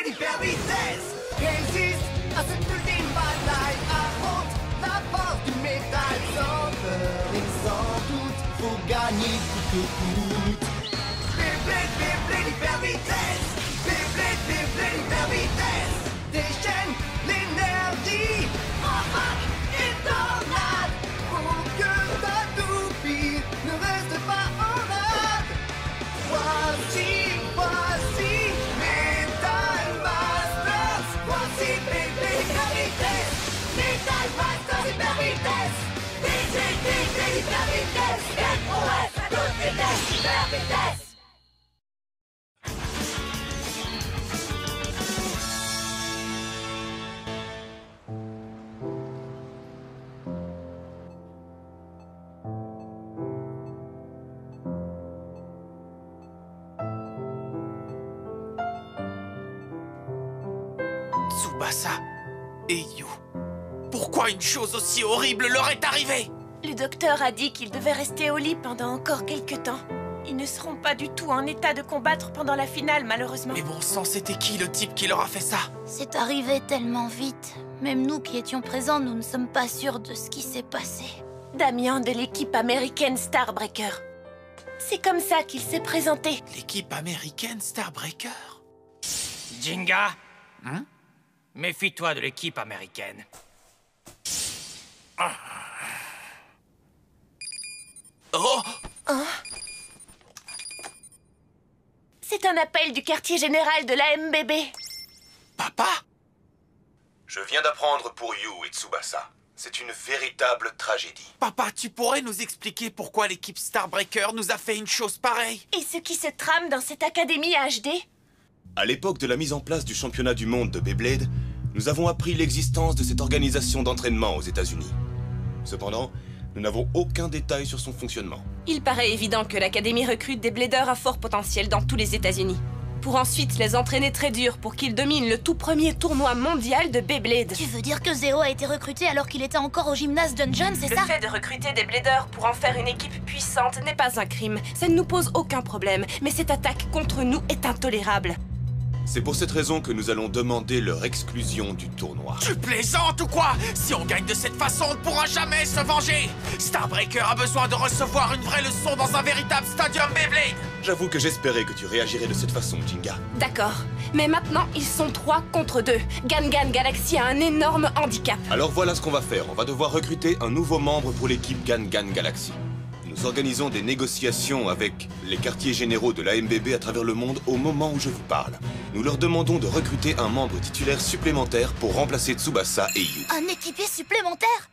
l'hyper vitesse résiste à cette ultime bataille, affronte la force du métal sans peur et sans doute, faut gagner coûte que coûte. Beyblade, l'hyper vitesse, Beyblade, l'hyper vitesse, déchaîne l'énergie, embarque et tornade, pour que ta toupie ne reste pas en rade. Voici Metal Masters, voici Beyblade hyper vitesse, Metal Masters hyper vitesse, Beyblade hyper vitesse, SOS à toute vitesse, hyper vitesse. Tsubasa et Yu. Pourquoi une chose aussi horrible leur est arrivée? Le docteur a dit qu'ils devaient rester au lit pendant encore quelques temps. Ils ne seront pas du tout en état de combattre pendant la finale, malheureusement. Mais bon sang, c'était qui le type qui leur a fait ça? C'est arrivé tellement vite. Même nous qui étions présents, nous ne sommes pas sûrs de ce qui s'est passé. Damien de l'équipe américaine Starbreaker. C'est comme ça qu'il s'est présenté. L'équipe américaine Starbreaker? Jinga, méfie-toi de l'équipe américaine. Oh! C'est un appel du quartier général de la MBB. Papa? Je viens d'apprendre pour Yu et Tsubasa. C'est une véritable tragédie. Papa, tu pourrais nous expliquer pourquoi l'équipe Starbreaker nous a fait une chose pareille? Et ce qui se trame dans cette académie HD? À l'époque de la mise en place du championnat du monde de Beyblade, nous avons appris l'existence de cette organisation d'entraînement aux États-Unis. Cependant, nous n'avons aucun détail sur son fonctionnement. Il paraît évident que l'Académie recrute des bladers à fort potentiel dans tous les États-Unis, pour ensuite les entraîner très dur pour qu'ils dominent le tout premier tournoi mondial de Beyblade. Tu veux dire que Zeo a été recruté alors qu'il était encore au gymnase Dungeon, c'est ça? Le fait de recruter des bladers pour en faire une équipe puissante n'est pas un crime. Ça ne nous pose aucun problème, mais cette attaque contre nous est intolérable. C'est pour cette raison que nous allons demander leur exclusion du tournoi. Tu plaisantes ou quoi? Si on gagne de cette façon, on ne pourra jamais se venger. Starbreaker a besoin de recevoir une vraie leçon dans un véritable stadium Beyblade. J'avoue que j'espérais que tu réagirais de cette façon, Jinga. D'accord, mais maintenant ils sont 3 contre 2. Gangan Galaxy a un énorme handicap. Alors voilà ce qu'on va faire. On va devoir recruter un nouveau membre pour l'équipe Gangan Galaxy. Nous organisons des négociations avec les quartiers généraux de la MBB à travers le monde au moment où je vous parle. Nous leur demandons de recruter un membre titulaire supplémentaire pour remplacer Tsubasa et Yu. Un équipier supplémentaire?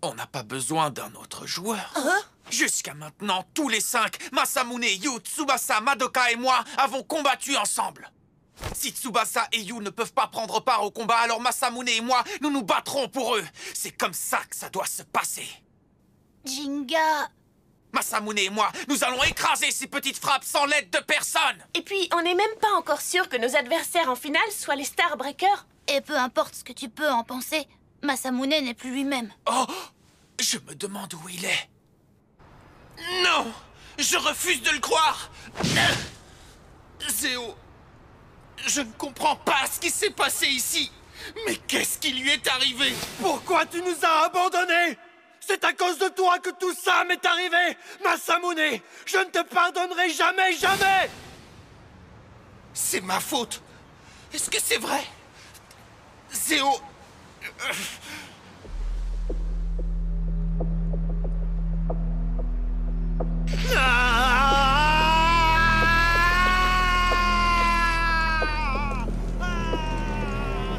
On n'a pas besoin d'un autre joueur. Jusqu'à maintenant, tous les 5, Masamune, Yu, Tsubasa, Madoka et moi, avons combattu ensemble. Si Tsubasa et Yu ne peuvent pas prendre part au combat, alors Masamune et moi, nous nous battrons pour eux. C'est comme ça que ça doit se passer. Jinga... Masamune et moi, nous allons écraser ces petites frappes sans l'aide de personne. Et puis, on n'est même pas encore sûr que nos adversaires en finale soient les Starbreakers. Et peu importe ce que tu peux en penser, Masamune n'est plus lui-même. Oh, je me demande où il est. Non, je refuse de le croire. Zéo, je ne comprends pas ce qui s'est passé ici. Mais qu'est-ce qui lui est arrivé? Pourquoi tu nous as abandonnés? C'est à cause de toi que tout ça m'est arrivé, Masamune. Je ne te pardonnerai jamais, jamais. C'est ma faute. Est-ce que c'est vrai? Zéo...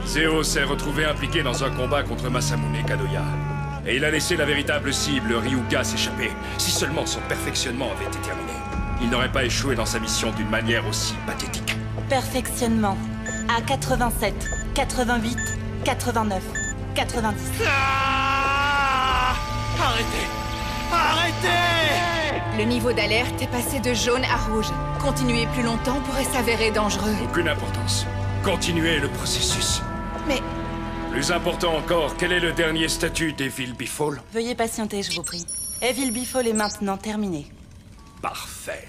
Zéo s'est retrouvé impliqué dans un combat contre Masamune Kadoya. Et il a laissé la véritable cible, Ryuga, s'échapper. Si seulement son perfectionnement avait été terminé, il n'aurait pas échoué dans sa mission d'une manière aussi pathétique. Perfectionnement. À 87, 88, 89, 90. Arrêtez! Arrêtez! Le niveau d'alerte est passé de jaune à rouge. Continuer plus longtemps pourrait s'avérer dangereux. Aucune importance. Continuez le processus. Mais... Plus important encore, quel est le dernier statut d'Evil Bifall? Veuillez patienter, je vous prie. Evil Bifall est maintenant terminé. Parfait.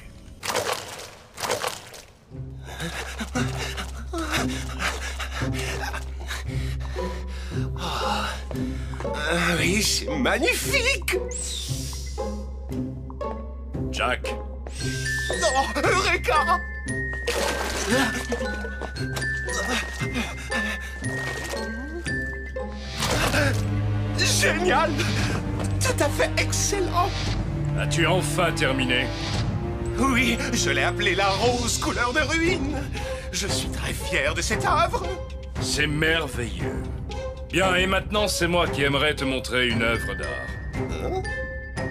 Oui, c'est magnifique! Jack. Non, Eureka! Génial! Tout à fait excellent! As-tu enfin terminé? Oui, je l'ai appelé la rose couleur de ruine. Je suis très fier de cette œuvre. C'est merveilleux. Bien, et maintenant, c'est moi qui aimerais te montrer une œuvre d'art.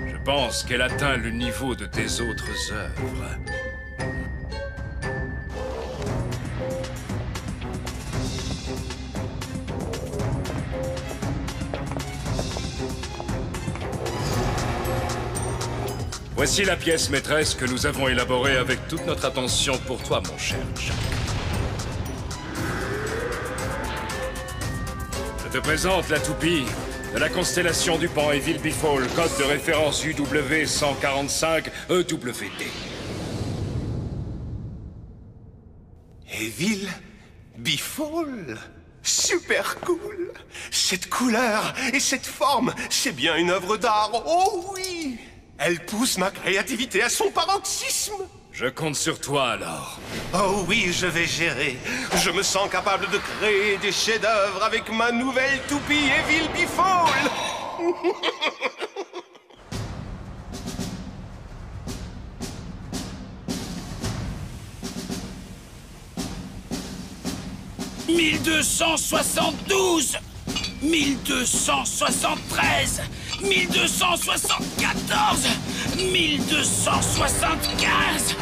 Je pense qu'elle atteint le niveau de tes autres œuvres. Voici la pièce maîtresse que nous avons élaborée avec toute notre attention pour toi, mon cher Jack. Je te présente la toupie de la constellation du Pan Evil Befall, code de référence UW145-EWD. Evil Befall? Super cool! Cette couleur et cette forme, c'est bien une œuvre d'art, oh oui! Elle pousse ma créativité à son paroxysme. Je compte sur toi, alors. Oh oui, je vais gérer. Je me sens capable de créer des chefs-d'œuvre avec ma nouvelle toupie Evil Befall. 1272, 1273, 1274, 1275.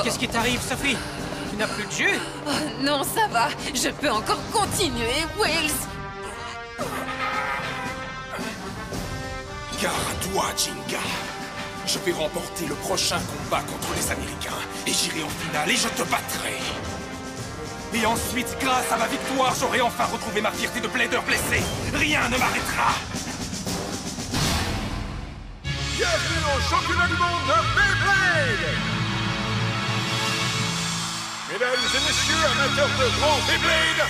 Qu'est-ce qui t'arrive, Sophie? Tu n'as plus de jus? Oh, non, ça va. Je peux encore continuer, Wales. Gare à toi, Jinga. Je vais remporter le prochain combat contre les Américains et j'irai en finale et je te battrai. Et ensuite, grâce à ma victoire, j'aurai enfin retrouvé ma fierté de blader blessé. Rien ne m'arrêtera. Bienvenue au championnat du monde de Beyblade! Mesdames et messieurs, amateurs de grand Beyblade,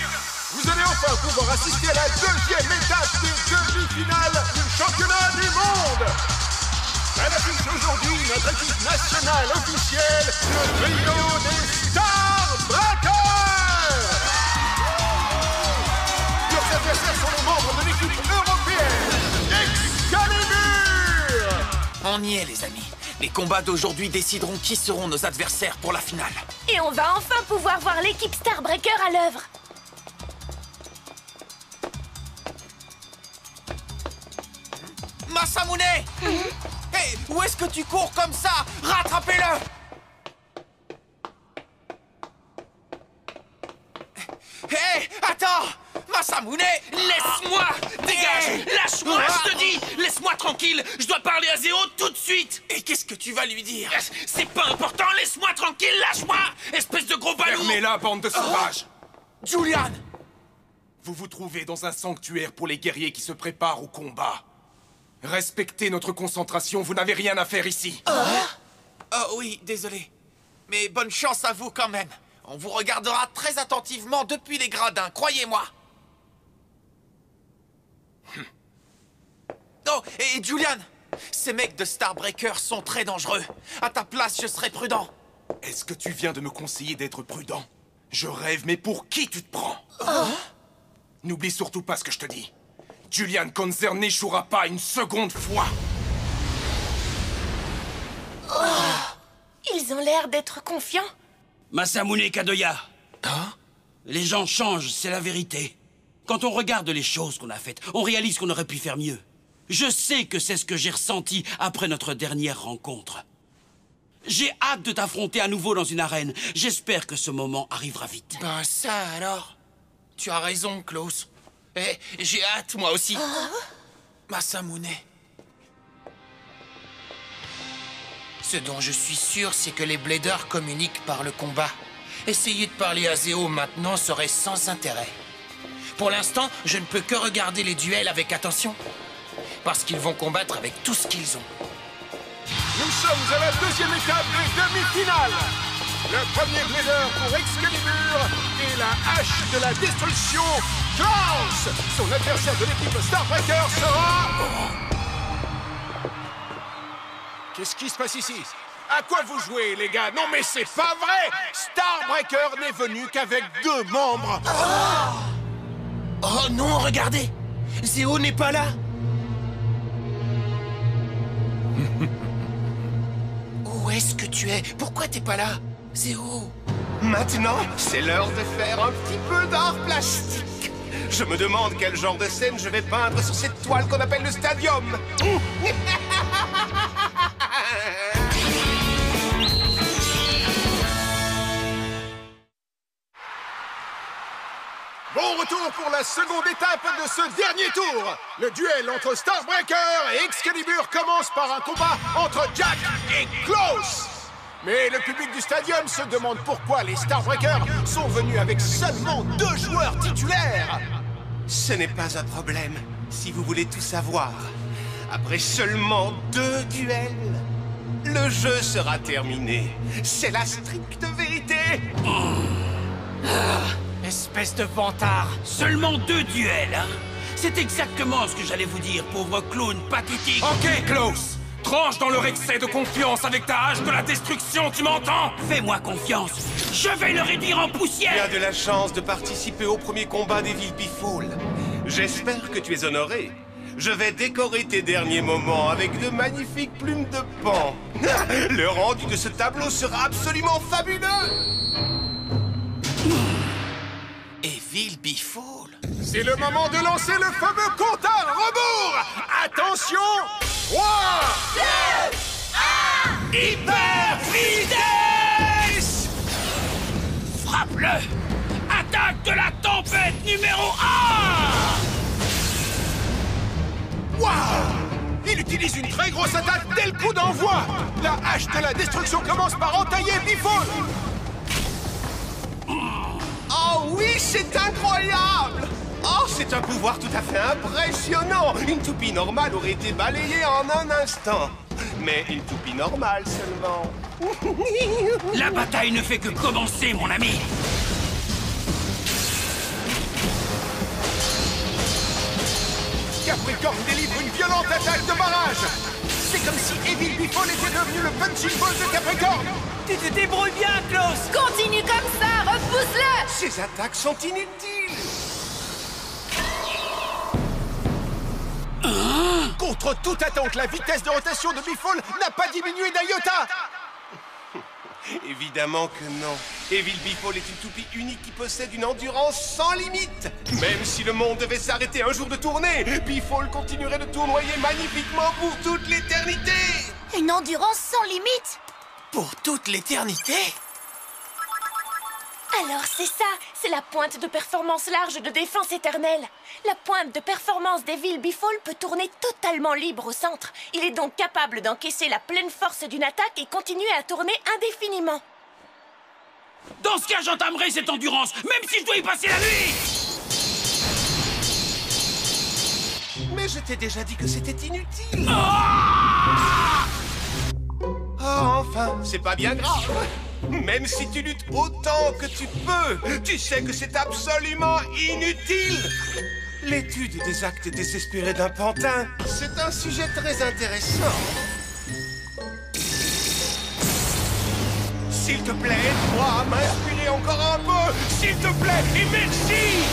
vous allez enfin pouvoir assister à la deuxième étape des demi-finales du championnat du monde! À l'affiche aujourd'hui, notre équipe nationale officielle, le trio des Starbreakers! Leurs adversaires sont les membres de l'équipe européenne, Excalibur! On y est, les amis. Les combats d'aujourd'hui décideront qui seront nos adversaires pour la finale. Et on va enfin pouvoir voir l'équipe Starbreaker à l'œuvre. Masamune! Hey, où est-ce que tu cours comme ça? Rattrapez-le! Hey, attends! Masamune! Laisse-moi! Dégage! Lâche-moi, je te dis! Laisse-moi tranquille! Je dois parler à Zéo tout de suite! Et qu'est-ce que tu vas lui dire? C'est pas important! Laisse-moi tranquille! Lâche-moi! Espèce de gros ballon! Fermez-la, bande de sauvages! Julian! Vous vous trouvez dans un sanctuaire pour les guerriers qui se préparent au combat. Respectez notre concentration, vous n'avez rien à faire ici. Oh oui, désolé. Mais bonne chance à vous quand même. On vous regardera très attentivement depuis les gradins, croyez-moi. Oh, et Julian, ces mecs de Starbreaker sont très dangereux. À ta place, je serais prudent. Est-ce que tu viens de me conseiller d'être prudent? Je rêve, mais pour qui tu te prends? N'oublie surtout pas ce que je te dis. Julian Konzer n'échouera pas une seconde fois. Ils ont l'air d'être confiants. Masamune Kadoya. Les gens changent, c'est la vérité. Quand on regarde les choses qu'on a faites, on réalise qu'on aurait pu faire mieux. Je sais que c'est ce que j'ai ressenti après notre dernière rencontre. J'ai hâte de t'affronter à nouveau dans une arène. J'espère que ce moment arrivera vite. Ben ça alors. Tu as raison, Klaus. Eh, j'ai hâte, moi aussi. Masamune. Ce dont je suis sûr, c'est que les Bladers communiquent par le combat. Essayer de parler à Zéo maintenant serait sans intérêt. Pour l'instant, je ne peux que regarder les duels avec attention. Parce qu'ils vont combattre avec tout ce qu'ils ont. Nous sommes à la deuxième étape des demi-finales. le premier Blader pour Excalibur et la hache de la destruction, Klaus. Son adversaire de l'équipe Starbreaker sera... Qu'est-ce qui se passe ici? À quoi vous jouez, les gars? Non, mais c'est pas vrai! Starbreaker n'est venu qu'avec 2 membres! Oh non, regardez! Zéo n'est pas là! Où est-ce que tu es? Pourquoi t'es pas là, Zéo? Maintenant, c'est l'heure de faire un petit peu d'art plastique. Je me demande quel genre de scène je vais peindre sur cette toile qu'on appelle le stadium. Bon retour pour la seconde étape de ce dernier tour. Le duel entre Starbreaker et Excalibur commence par un combat entre Jack et Klaus. Mais le public du stadium se demande pourquoi les Starbreakers sont venus avec seulement 2 joueurs titulaires. Ce n'est pas un problème, si vous voulez tout savoir. Après seulement 2 duels, le jeu sera terminé. C'est la stricte vérité. Espèce de vantard! Seulement 2 duels, hein? C'est exactement ce que j'allais vous dire, pauvre clown pathétique! Ok, Klaus! Tranche dans leur excès de confiance avec ta hache de la destruction, tu m'entends? Fais-moi confiance, je vais le réduire en poussière! Tu as de la chance de participer au premier combat des villes Bifall. J'espère que tu es honoré. Je vais décorer tes derniers moments avec de magnifiques plumes de pan. Le rendu de ce tableau sera absolument fabuleux! Evil Bifall. C'est le moment de lancer le fameux compte à rebours. Attention, 3, 2, 1, Hyper Vitesse! Frappe-le! Attaque de la tempête numéro 1! Waouh! Il utilise une très grosse attaque dès le coup d'envoi. La hache de la destruction commence par entailler Bifall. Oh oui, c'est incroyable! Oh, c'est un pouvoir tout à fait impressionnant! Une toupie normale aurait été balayée en un instant. Mais une toupie normale seulement. La bataille ne fait que commencer, mon ami! Capricorne délivre une violente attaque de barrage. C'est comme si Evil Bifall était devenu le punching ball de Capricorne. Tu te débrouilles bien, Klaus! Continue comme ça, repousse-le! Ces attaques sont inutiles! Contre toute attente, la vitesse de rotation de Bifall n'a pas diminué d'un iota. Évidemment que non. Evil Bifall est une toupie unique qui possède une endurance sans limite. Même si le monde devait s'arrêter un jour de tourner, Bifall continuerait de tournoyer magnifiquement pour toute l'éternité. Une endurance sans limite? Pour toute l'éternité? Alors c'est ça, c'est la pointe de performance large de défense éternelle. La pointe de performance d'Evil Bifall peut tourner totalement libre au centre. Il est donc capable d'encaisser la pleine force d'une attaque et continuer à tourner indéfiniment. Dans ce cas, j'entamerai cette endurance, même si je dois y passer la nuit! Mais je t'ai déjà dit que c'était inutile. Ah! Oh, enfin, c'est pas bien grave. Même si tu luttes autant que tu peux, tu sais que c'est absolument inutile. L'étude des actes désespérés d'un pantin, c'est un sujet très intéressant. S'il te plaît, aide-moi à m'inspirer encore un peu. S'il te plaît, et merci.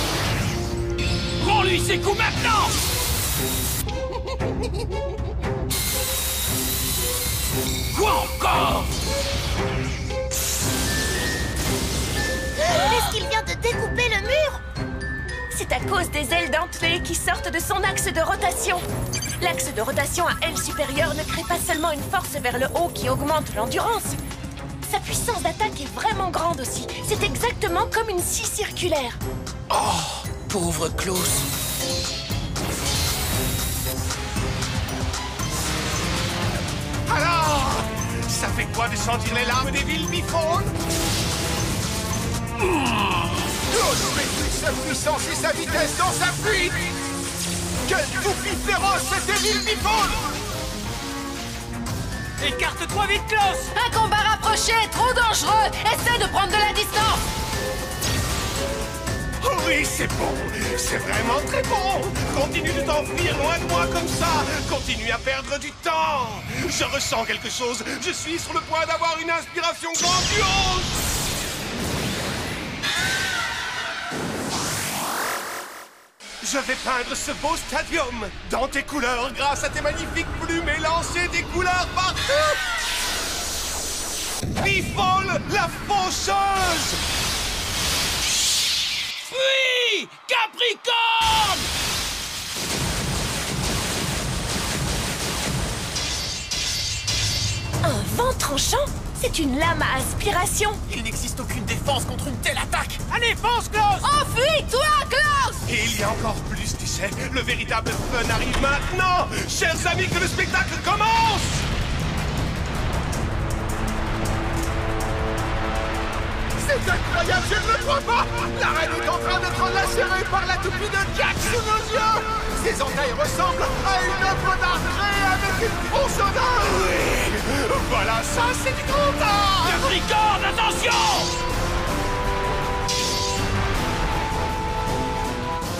Rends-lui ses coups maintenant! Quoi encore? Est-ce qu'il vient de découper le mur? C'est à cause des ailes dentelées qui sortent de son axe de rotation. L'axe de rotation à aile supérieure ne crée pas seulement une force vers le haut qui augmente l'endurance. Sa puissance d'attaque est vraiment grande aussi. C'est exactement comme une scie circulaire. Oh, pauvre Klaus. Alors, ça fait quoi de sentir les larmes d'Evil Bifall? Klaus maîtrise sa puissance et sa vitesse dans sa fuite. Quelle toupie féroce cet Evil Bifall! Écarte-toi vite, Klaus! Un combat rapproché, trop dangereux! Essaie Oui, c'est bon. C'est vraiment très bon. Continue de t'enfuir loin de moi comme ça. Continue à perdre du temps. Je ressens quelque chose. Je suis sur le point d'avoir une inspiration grandiose. Je vais peindre ce beau stadium dans tes couleurs grâce à tes magnifiques plumes et lancer des couleurs partout. Bifol, la faucheuse. Fuis, Capricorne! Un vent tranchant? C'est une lame à aspiration. Il n'existe aucune défense contre une telle attaque. Allez, fonce, Klaus! Enfuis-toi, Klaus! Et il y a encore plus, tu sais. Le véritable fun arrive maintenant. Chers amis, que le spectacle commence. C'est incroyable, je ne le crois pas! La reine est en train d'être lacérée par la toupie de Jack sous nos yeux! Ses entailles ressemblent à une œuvre d'art créée avec une tronçonneuse! Oui! Voilà, ça, c'est du grand art! Capricorne, attention!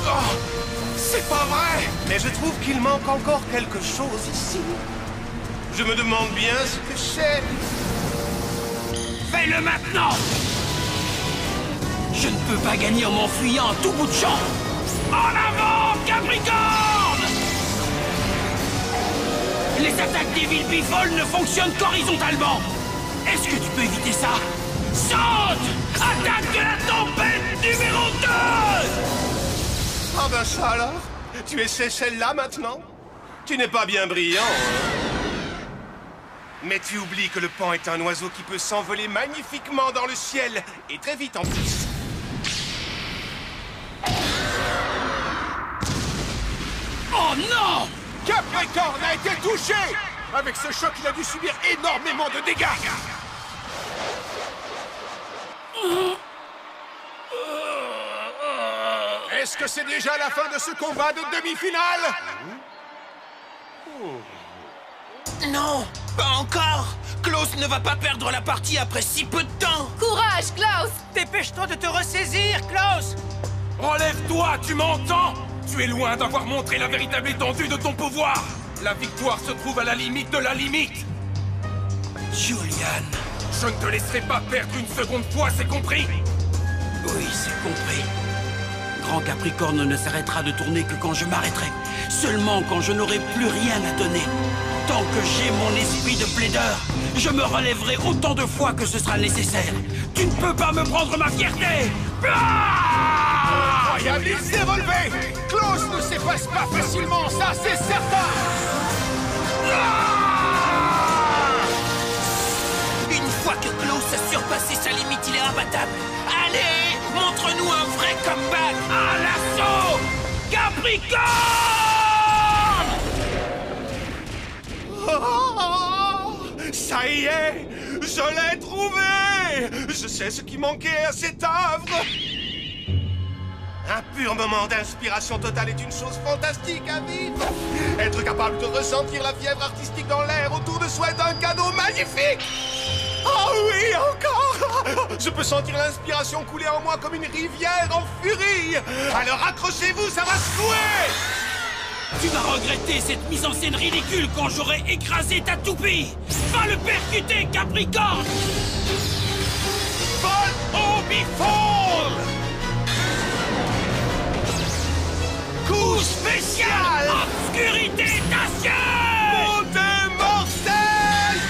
Oh, c'est pas vrai! Mais je trouve qu'il manque encore quelque chose ici. Je me demande bien ce que c'est. Fais-le maintenant! Je ne peux pas gagner en m'enfuyant à tout bout de champ. En avant, Capricorne! Les attaques des villes Bifol ne fonctionnent qu'horizontalement. Est-ce que tu peux éviter ça? Saute! Attaque de la tempête numéro 2! Ah ben ça alors? Tu essaies celle-là maintenant? Tu n'es pas bien brillant, hein? Mais tu oublies que le pan est un oiseau qui peut s'envoler magnifiquement dans le ciel, et très vite en plus. Oh non! Capricorne a été touché! Avec ce choc, il a dû subir énormément de dégâts! Est-ce que c'est déjà la fin de ce combat de demi-finale? Non, pas encore. Klaus ne va pas perdre la partie après si peu de temps. Courage, Klaus! Dépêche-toi de te ressaisir, Klaus! Relève-toi, tu m'entends? Tu es loin d'avoir montré la véritable étendue de ton pouvoir. La victoire se trouve à la limite de la limite. Julian. Je ne te laisserai pas perdre une seconde fois, c'est compris? Oui, c'est compris. Grand Capricorne ne s'arrêtera de tourner que quand je m'arrêterai. Seulement quand je n'aurai plus rien à donner. Tant que j'ai mon esprit de plaideur, je me relèverai autant de fois que ce sera nécessaire. Tu ne peux pas me prendre ma fierté! Incroyable, il s'est relevé! Klaus ne s'efface pas facilement, ça c'est certain! Une fois que Klaus a surpassé sa limite, il est imbattable. Allez, montre-nous un vrai comeback. À l'assaut! Capricorne! Oh, ça y est! Je l'ai trouvé! Je sais ce qui manquait à cette œuvre! Un pur moment d'inspiration totale est une chose fantastique à vivre! Être capable de ressentir la fièvre artistique dans l'air autour de soi est un cadeau magnifique! Oh oui, encore! Je peux sentir l'inspiration couler en moi comme une rivière en furie! Alors accrochez-vous, ça va secouer! Tu vas regretter cette mise en scène ridicule quand j'aurai écrasé ta toupie! Va le percuter, Capricorne! Vol au bifol! Coup spécial! Obscurité d'acier! Montée mortelle!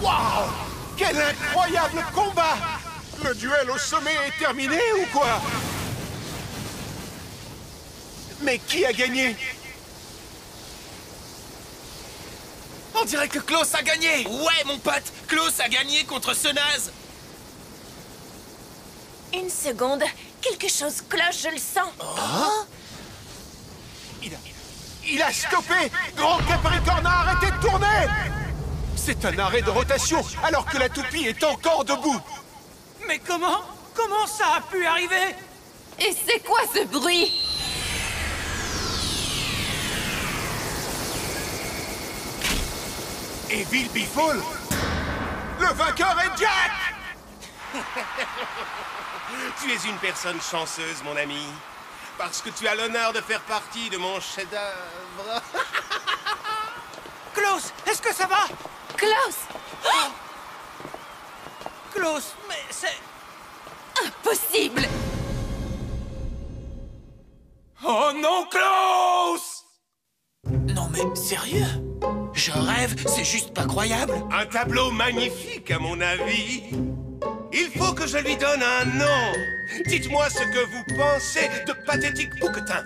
Waouh! Quel incroyable combat! Le duel au sommet est terminé ou quoi? Mais qui a gagné? On dirait que Klaus a gagné. Ouais, mon pote, Klaus a gagné contre ce naze. Une seconde, quelque chose cloche, je le sens. Oh? Il a stoppé! Grand Capricorne a arrêté de tourner! C'est un arrêt de rotation, alors que la toupie est encore debout! Mais comment? Comment ça a pu arriver? Et c'est quoi ce bruit? Evil Bifol? Le vainqueur est Jack! Tu es une personne chanceuse, mon ami. Parce que tu as l'honneur de faire partie de mon chef-d'œuvre. Klaus, est-ce que ça va? Klaus! Oh Klaus, mais c'est... Impossible! Oh non, Klaus! Non mais, sérieux? Je rêve, c'est juste pas croyable. Un tableau magnifique, à mon avis. Il faut que je lui donne un nom. Dites-moi ce que vous pensez de pathétique bouquetin.